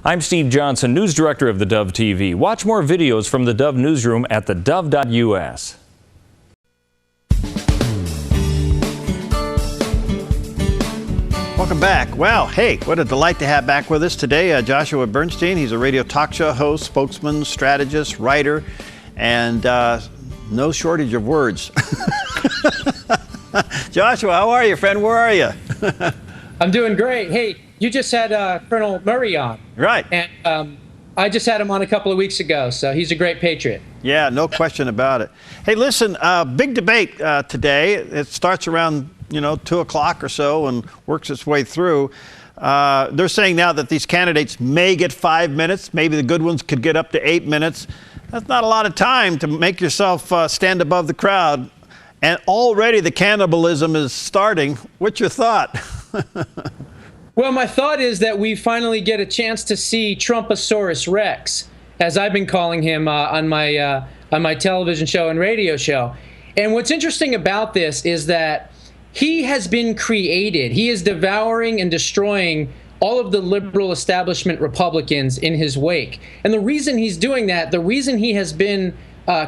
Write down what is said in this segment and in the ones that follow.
I'm Steve Johnson, News Director of theDove TV. Watch more videos from the Dove Newsroom at theDove.us. Welcome back. Well, hey, what a delight to have back with us today Joshua Bernstein. He's a radio talk show host, spokesman, strategist, writer, and no shortage of words. Joshua, how are you, friend? Where are you? I'm doing great. Hey, you just had Colonel Murray on. Right. And I just had him on a couple of weeks ago, so he's a great patriot. Yeah, no question about it. Hey, listen, big debate today. It starts around, 2 o'clock or so and works its way through. They're saying now that these candidates may get 5 minutes. Maybe the good ones could get up to 8 minutes. That's not a lot of time to make yourself stand above the crowd. And already the cannibalism is starting. What's your thought? Well, my thought is that we finally get a chance to see Trumposaurus Rex, as I've been calling him on my television show and radio show. And what's interesting about this is that he has been created. He is devouring and destroying all of the liberal establishment Republicans in his wake. And the reason he's doing that, the reason he has been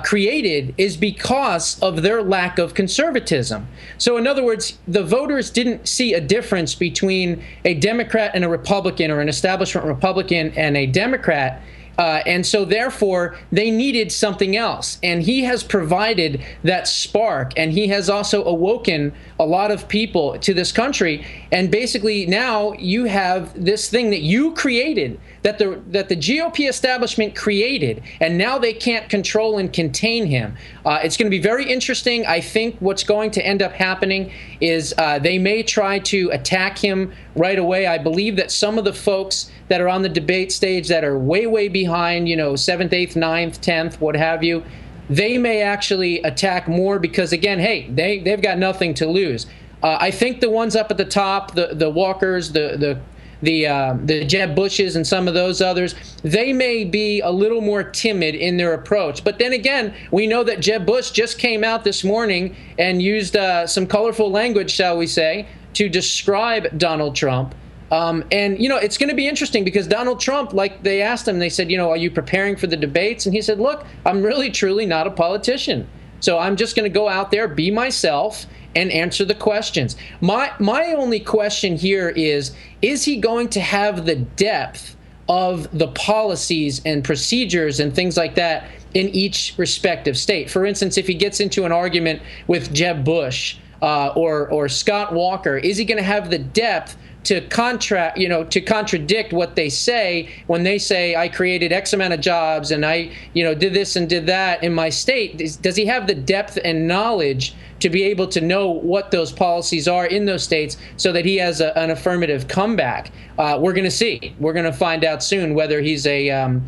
created is because of their lack of conservatism. So in other words, the voters didn't see a difference between a Democrat and a Republican, or an establishment Republican and a Democrat. And so therefore, they needed something else. And he has provided that spark. And he has also awoken a lot of people to this country. And basically now you have this thing that you created, that the GOP establishment created, and now they can't control and contain him. It's going to be very interesting. I think what's going to end up happening is they may try to attack him right away. I believe that some of the folks that are on the debate stage that are way, way behind, 7th, 8th, 9th, 10th, what have you, they may actually attack more because, again, hey, they've got nothing to lose. I think the ones up at the top, the Walkers, the Jeb Bushes and some of those others, they may be a little more timid in their approach. But then again, we know that Jeb Bush just came out this morning and used some colorful language, shall we say, to describe Donald Trump. And, it's going to be interesting because Donald Trump, like they asked him, they said, are you preparing for the debates? And he said, look, I'm really, truly not a politician. So I'm just going to go out there, be myself, and answer the questions. My only question here is he going to have the depth of the policies and procedures and things like that in each respective state? For instance, if he gets into an argument with Jeb Bush or Scott Walker, is he going to have the depth to contradict what they say when they say, I created X amount of jobs and I, did this and did that in my state? Does he have the depth and knowledge to be able to know what those policies are in those states so that he has an affirmative comeback? We're going to see. We're going to find out soon whether he's a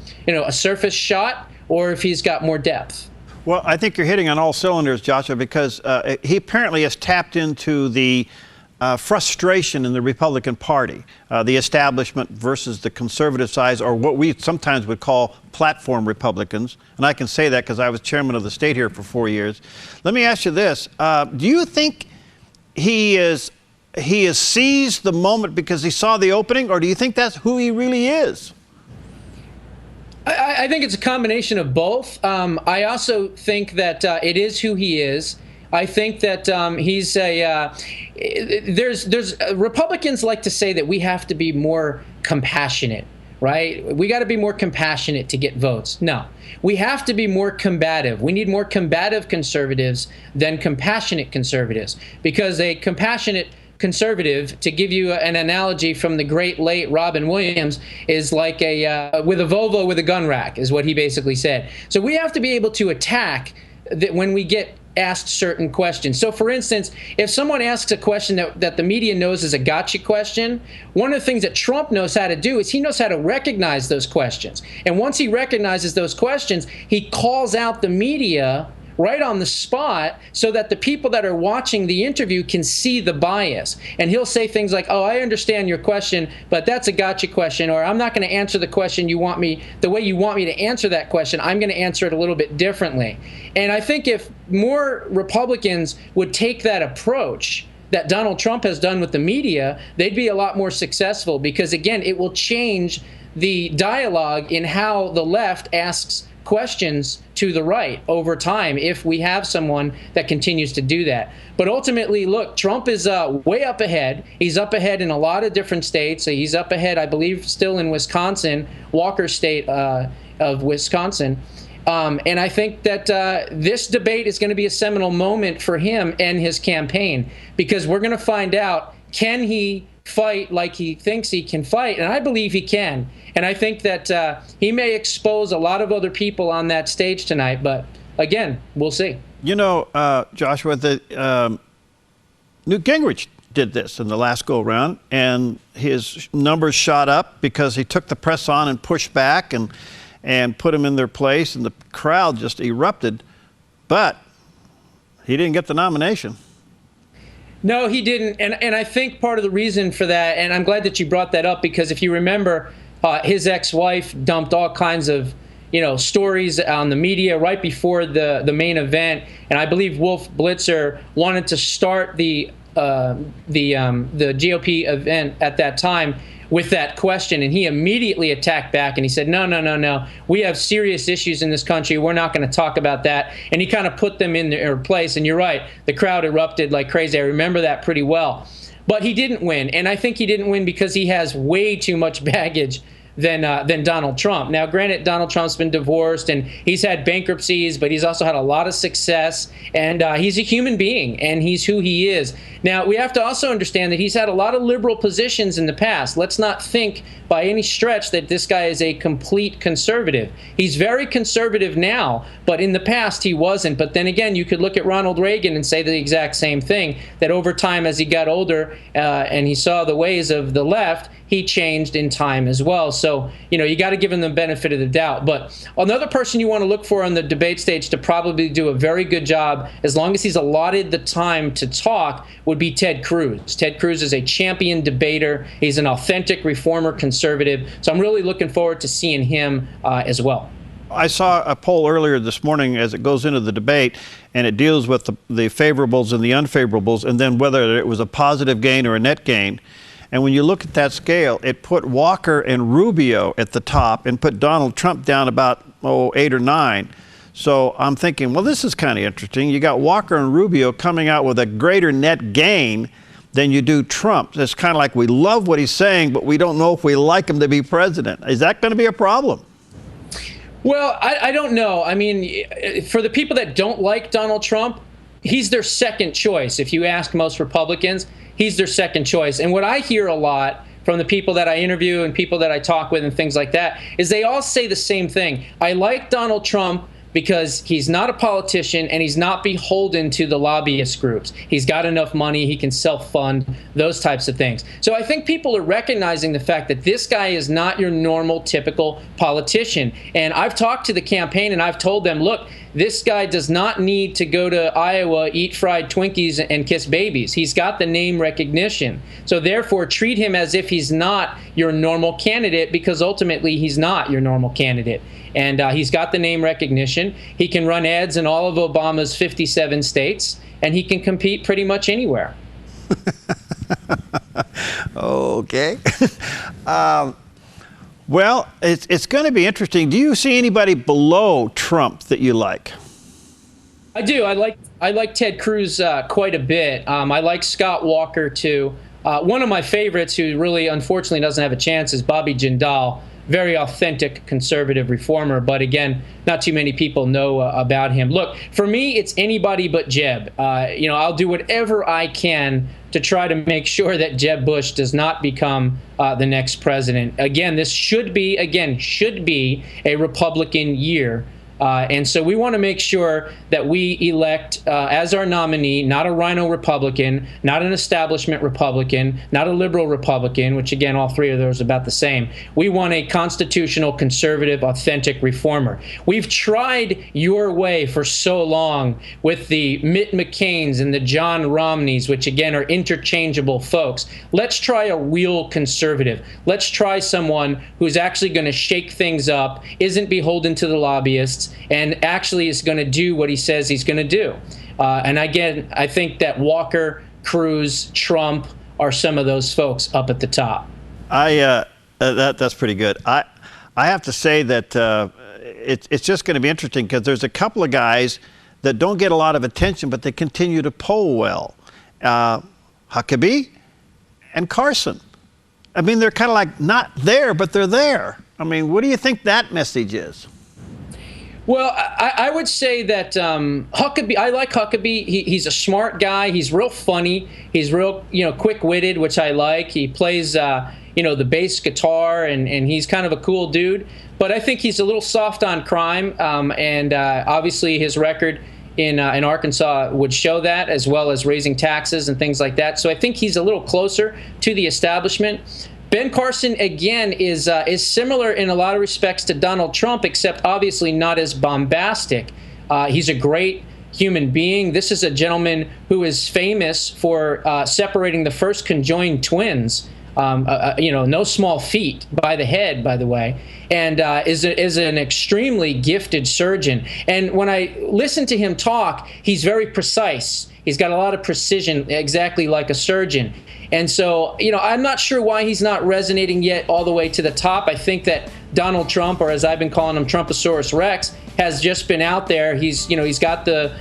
surface shot or if he's got more depth. Well, I think you're hitting on all cylinders, Joshua, because he apparently has tapped into the frustration in the Republican Party, the establishment versus the conservative side, or what we sometimes would call platform Republicans. And I can say that because I was chairman of the state here for 4 years. Let me ask you this. Do you think he has seized the moment because he saw the opening, or do you think that's who he really is? I think it's a combination of both. I also think that it is who he is. I think that he's Republicans like to say that we have to be more compassionate, right? We got to be more compassionate to get votes. No, we have to be more combative. We need more combative conservatives than compassionate conservatives, because a compassionate conservative, to give you an analogy from the great late Robin Williams, is like with a Volvo with a gun rack, is what he basically said. So we have to be able to attack that when we get asked certain questions. So for instance, if someone asks a question that the media knows is a gotcha question, one of the things that Trump knows how to do is he knows how to recognize those questions. And once he recognizes those questions, he calls out the media right on the spot so that the people that are watching the interview can see the bias. And he'll say things like, oh, I understand your question, but that's a gotcha question, or I'm not going to answer the question the way you want me to answer that question. I'm going to answer it a little bit differently. And I think if more Republicans would take that approach that Donald Trump has done with the media, they'd be a lot more successful, because again, it will change the dialogue in how the left asks questions to the right over time if we have someone that continues to do that. But ultimately, look, Trump is way up ahead. He's up ahead in a lot of different states. He's up ahead, I believe, still in Wisconsin, Walker State of Wisconsin. And I think that this debate is going to be a seminal moment for him and his campaign, because we're going to find out, can he fight like he thinks he can fight? And I believe he can. And I think that he may expose a lot of other people on that stage tonight. But again, we'll see. You know, Joshua, Newt Gingrich did this in the last go-around, and his numbers shot up because he took the press on and pushed back and put them in their place, and the crowd just erupted. But he didn't get the nomination. No, he didn't. And I think part of the reason for that, and I'm glad that you brought that up, because if you remember, his ex-wife dumped all kinds of stories on the media right before the main event, and I believe Wolf Blitzer wanted to start the GOP event at that time with that question, and he immediately attacked back, and he said, no, we have serious issues in this country, we're not going to talk about that. And he kind of put them in their place, and you're right, the crowd erupted like crazy. I remember that pretty well. But he didn't win, and I think he didn't win because he has way too much baggage than Donald Trump. Now, granted, Donald Trump's been divorced and he's had bankruptcies, but he's also had a lot of success, and he's a human being, and he's who he is. Now, we have to also understand that he's had a lot of liberal positions in the past. Let's not think by any stretch that this guy is a complete conservative. He's very conservative now, but in the past he wasn't. But then again, you could look at Ronald Reagan and say the exact same thing, that over time as he got older and he saw the ways of the left, he changed in time as well. So, you got to give him the benefit of the doubt. But another person you want to look for on the debate stage to probably do a very good job, as long as he's allotted the time to talk, would be Ted Cruz. Ted Cruz is a champion debater. He's an authentic reformer conservative. So I'm really looking forward to seeing him as well. I saw a poll earlier this morning as it goes into the debate, and it deals with the favorables and the unfavorables, and then whether it was a positive gain or a net gain. And when you look at that scale, it put Walker and Rubio at the top and put Donald Trump down about 8 or 9. So I'm thinking, well, this is kind of interesting. You got Walker and Rubio coming out with a greater net gain than you do Trump. It's kind of like, we love what he's saying, but we don't know if we like him to be president. Is that going to be a problem? Well, I don't know. I mean, for the people that don't like Donald Trump, he's their second choice. If you ask most Republicans, he's their second choice. And what I hear a lot from the people that I interview and people that I talk with and things like that is they all say the same thing. I like Donald Trump because he's not a politician and he's not beholden to the lobbyist groups. He's got enough money, he can self-fund, those types of things. So I think people are recognizing the fact that this guy is not your normal, typical politician. And I've talked to the campaign and I've told them, look, this guy does not need to go to Iowa, eat fried Twinkies, and kiss babies. He's got the name recognition. So therefore, treat him as if he's not your normal candidate, because ultimately he's not your normal candidate. And he's got the name recognition. He can run ads in all of Obama's 57 states, and he can compete pretty much anywhere. Okay. Well, it's going to be interesting. Do you see anybody below Trump that you like? I do. I like Ted Cruz quite a bit. I like Scott Walker too. One of my favorites, who really unfortunately doesn't have a chance, is Bobby Jindal. Very authentic conservative reformer, but again, not too many people know about him. Look, for me, it's anybody but Jeb. I'll do whatever I can to try to make sure that Jeb Bush does not become the next president. Again, this should be a Republican year. And so we want to make sure that we elect as our nominee, not a rhino Republican, not an establishment Republican, not a liberal Republican, which again, all three of those are about the same. We want a constitutional, conservative, authentic reformer. We've tried your way for so long with the Mitt McCains and the John Romneys, which again are interchangeable folks. Let's try a real conservative. Let's try someone who's actually going to shake things up, isn't beholden to the lobbyists, and actually is going to do what he says he's going to do. And again, I think that Walker, Cruz, Trump are some of those folks up at the top. That's pretty good. I have to say that it's just going to be interesting because there's a couple of guys that don't get a lot of attention, but they continue to poll well. Huckabee and Carson. I mean, they're kind of like not there, but they're there. I mean, what do you think that message is? Well, I would say that Huckabee, I like Huckabee. He's a smart guy. He's real funny. He's real, quick-witted, which I like. He plays, the bass guitar, and he's kind of a cool dude. But I think he's a little soft on crime, and obviously his record in Arkansas would show that, as well as raising taxes and things like that. So I think he's a little closer to the establishment. Ben Carson, again, is similar in a lot of respects to Donald Trump, except obviously not as bombastic. He's a great human being. This is a gentleman who is famous for separating the first conjoined twins. No small feat by the head, by the way, and is an extremely gifted surgeon. And when I listen to him talk, he's very precise. He's got a lot of precision, exactly like a surgeon. And so, I'm not sure why he's not resonating yet all the way to the top. I think that Donald Trump, or as I've been calling him, Trumposaurus Rex, has just been out there. He's got the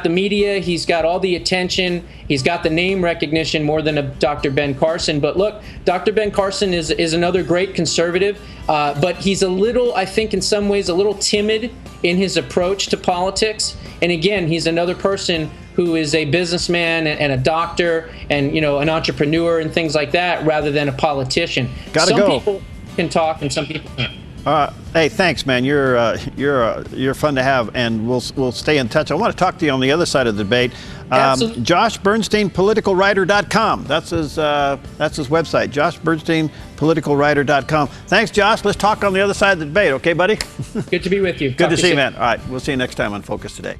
media, he's got all the attention, he's got the name recognition more than a Dr. Ben Carson. But look, Dr. Ben Carson is another great conservative, but he's a little, I think in some ways, a little timid in his approach to politics. And again, he's another person who is a businessman and a doctor and an entrepreneur and things like that, rather than a politician. Gotta go. Some people can talk and some people can't. Hey, thanks, man. You're fun to have, and we'll stay in touch. I want to talk to you on the other side of the debate. Absolutely. Josh Bernstein, politicalwriter.com. That's his website. Josh Bernstein, politicalwriter.com. Thanks, Josh. Let's talk on the other side of the debate, okay, buddy? Good to be with you. Good to see you, man. All right, we'll see you next time on Focus Today.